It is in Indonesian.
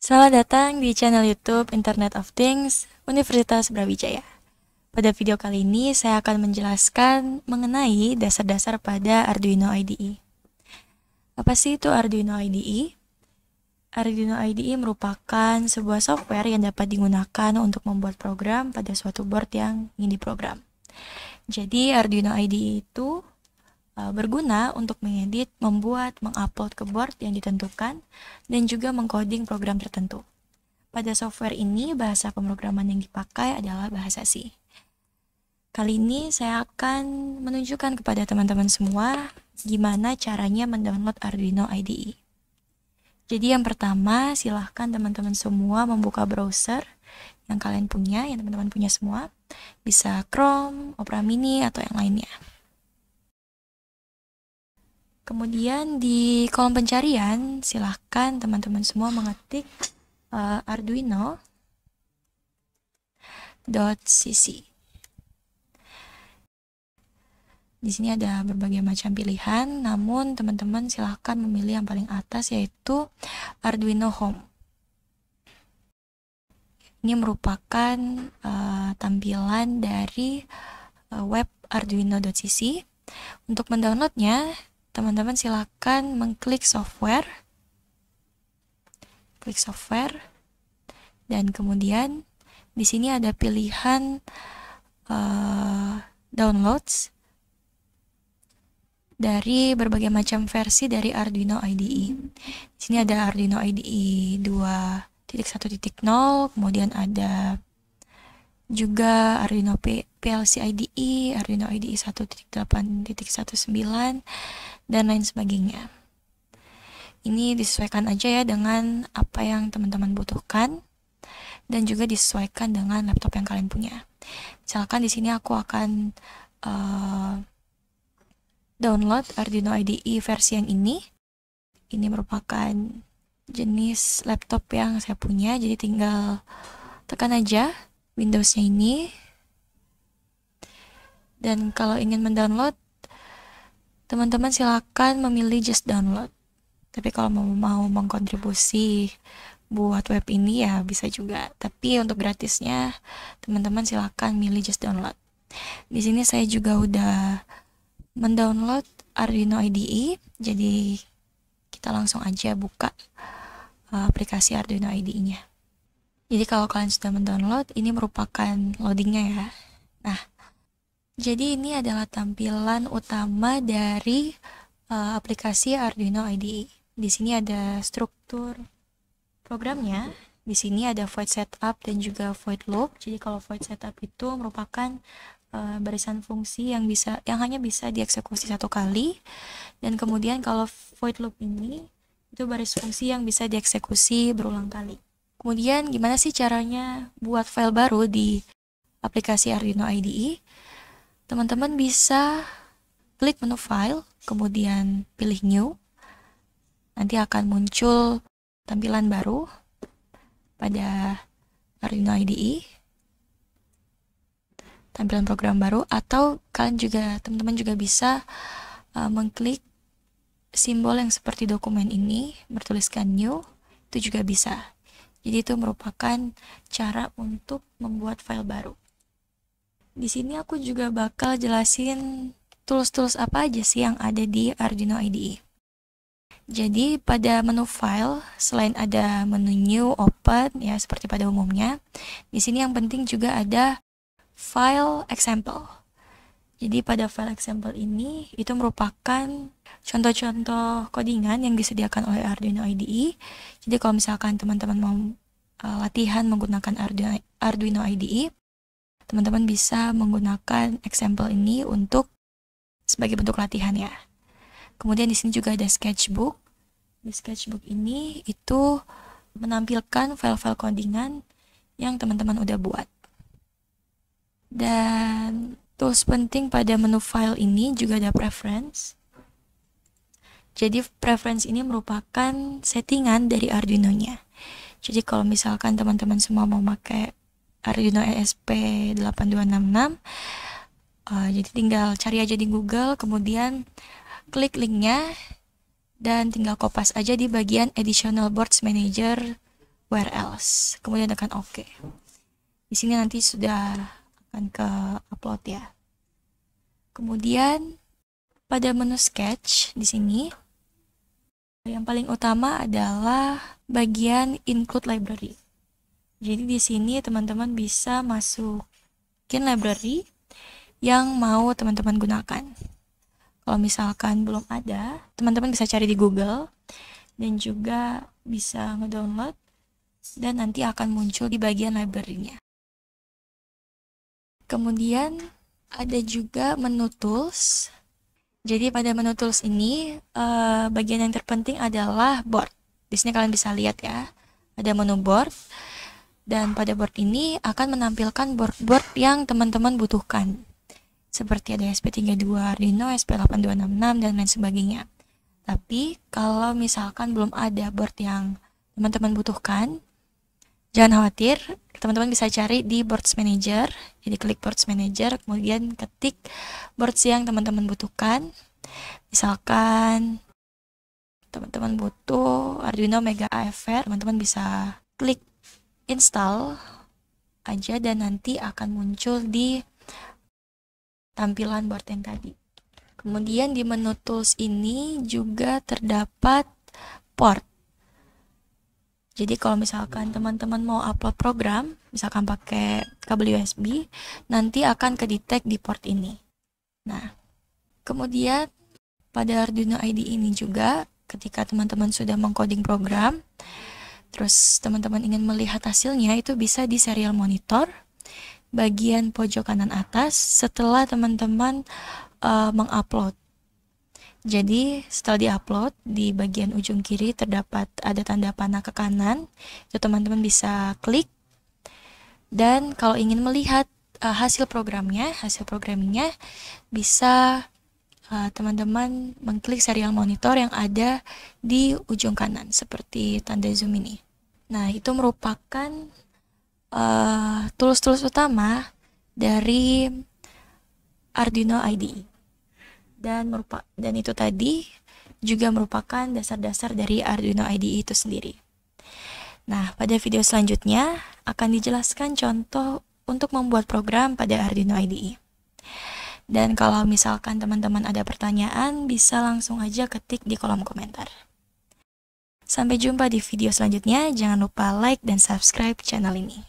Selamat datang di channel YouTube Internet of Things Universitas Brawijaya. Pada video kali ini saya akan menjelaskan mengenai dasar-dasar pada Arduino IDE. Apa sih itu Arduino IDE? Arduino IDE merupakan sebuah software yang dapat digunakan untuk membuat program pada suatu board yang ingin diprogram. Jadi Arduino IDE itu berguna untuk mengedit, membuat, mengupload ke board yang ditentukan, dan juga mengcoding program tertentu. Pada software ini, bahasa pemrograman yang dipakai adalah bahasa C. Kali ini saya akan menunjukkan kepada teman-teman semua gimana caranya mendownload Arduino IDE. Jadi yang pertama, silahkan teman-teman semua membuka browser yang kalian punya, yang teman-teman punya semua. Bisa Chrome, Opera Mini, atau yang lainnya. Kemudian di kolom pencarian, silahkan teman-teman semua mengetik arduino.cc. Di sini ada berbagai macam pilihan, namun teman-teman silahkan memilih yang paling atas, yaitu Arduino Home. Ini merupakan tampilan dari web arduino.cc. Untuk mendownloadnya, teman-teman silakan mengklik software, dan kemudian di sini ada pilihan downloads dari berbagai macam versi dari Arduino IDE. Di sini ada Arduino IDE 2.1.0, kemudian ada juga Arduino PLC IDE, Arduino IDE 1.8.19, dan lain sebagainya. Ini disesuaikan aja ya dengan apa yang teman-teman butuhkan, dan juga disesuaikan dengan laptop yang kalian punya. Misalkan di sini aku akan download Arduino IDE versi yang ini. Ini merupakan jenis laptop yang saya punya, jadi tinggal tekan aja Windows-nya ini. Dan kalau ingin mendownload, teman-teman silakan memilih just download. Tapi kalau mau mengkontribusi buat web ini ya bisa juga. Tapi untuk gratisnya, teman-teman silakan milih just download. Di sini saya juga udah mendownload Arduino IDE. Jadi kita langsung aja buka aplikasi Arduino IDE-nya. Jadi kalau kalian sudah mendownload, ini merupakan loadingnya ya. Nah, jadi ini adalah tampilan utama dari aplikasi Arduino IDE. Di sini ada struktur programnya. Di sini ada void setup dan juga void loop. Jadi kalau void setup itu merupakan barisan fungsi yang hanya bisa dieksekusi satu kali. Dan kemudian kalau void loop ini itu baris fungsi yang bisa dieksekusi berulang kali. Kemudian gimana sih caranya buat file baru di aplikasi Arduino IDE? Teman-teman bisa klik menu file, kemudian pilih new. Nanti akan muncul tampilan baru pada Arduino IDE. Tampilan program baru, atau teman-teman juga bisa mengklik simbol yang seperti dokumen ini, bertuliskan new, itu juga bisa. Jadi itu merupakan cara untuk membuat file baru. Di sini aku juga bakal jelasin tools-tools apa aja sih yang ada di Arduino IDE. Jadi pada menu file, selain ada menu new, open ya seperti pada umumnya, di sini yang penting juga ada file example. Jadi pada file example ini itu merupakan contoh-contoh codingan yang disediakan oleh Arduino IDE. Jadi kalau misalkan teman-teman mau latihan menggunakan Arduino IDE, teman-teman bisa menggunakan example ini sebagai bentuk latihan ya. Kemudian di sini juga ada sketchbook. Di sketchbook ini itu menampilkan file-file codingan yang teman-teman udah buat. Dan tools penting pada menu file ini juga ada preference. Jadi preference ini merupakan settingan dari Arduino-nya. Jadi kalau misalkan teman-teman semua mau pakai Arduino ESP8266, jadi tinggal cari aja di Google, kemudian klik linknya, dan tinggal kopas aja di bagian Additional Boards Manager where else, kemudian tekan OK. Di sini nanti sudah akan ke upload ya. Kemudian pada menu sketch di sini yang paling utama adalah bagian include library. Jadi di sini teman-teman bisa masukin library yang mau teman-teman gunakan. Kalau misalkan belum ada, teman-teman bisa cari di Google dan juga bisa ngedownload dan nanti akan muncul di bagian library-nya. Kemudian ada juga menu tools. Jadi pada menu tools ini bagian yang terpenting adalah board. Di sini kalian bisa lihat ya, ada menu board. Dan pada board ini akan menampilkan board-board yang teman-teman butuhkan. Seperti ada SP32 Arduino, SP8266, dan lain sebagainya. Tapi kalau misalkan belum ada board yang teman-teman butuhkan, jangan khawatir, teman-teman bisa cari di Boards Manager. Jadi klik Boards Manager, kemudian ketik boards yang teman-teman butuhkan. Misalkan teman-teman butuh Arduino Mega AFR, teman-teman bisa klik install aja dan nanti akan muncul di tampilan board yang tadi. Kemudian di menu tools ini juga terdapat port. Jadi kalau misalkan teman-teman mau upload program, misalkan pakai kabel USB, nanti akan ke-detect di port ini. Nah, kemudian pada Arduino IDE ini juga, ketika teman-teman sudah mengcoding program, terus teman-teman ingin melihat hasilnya, itu bisa di serial monitor, bagian pojok kanan atas, setelah teman-teman mengupload. Jadi setelah diupload, di bagian ujung kiri terdapat ada tanda panah ke kanan, itu teman-teman bisa klik. Dan kalau ingin melihat hasil programmingnya bisa teman-teman mengklik serial monitor yang ada di ujung kanan, seperti tanda zoom ini. Nah, itu merupakan tools-tools utama dari Arduino IDE. Dan itu tadi juga merupakan dasar-dasar dari Arduino IDE itu sendiri. Nah, pada video selanjutnya akan dijelaskan contoh untuk membuat program pada Arduino IDE. Dan kalau misalkan teman-teman ada pertanyaan, bisa langsung aja ketik di kolom komentar. Sampai jumpa di video selanjutnya. Jangan lupa like dan subscribe channel ini.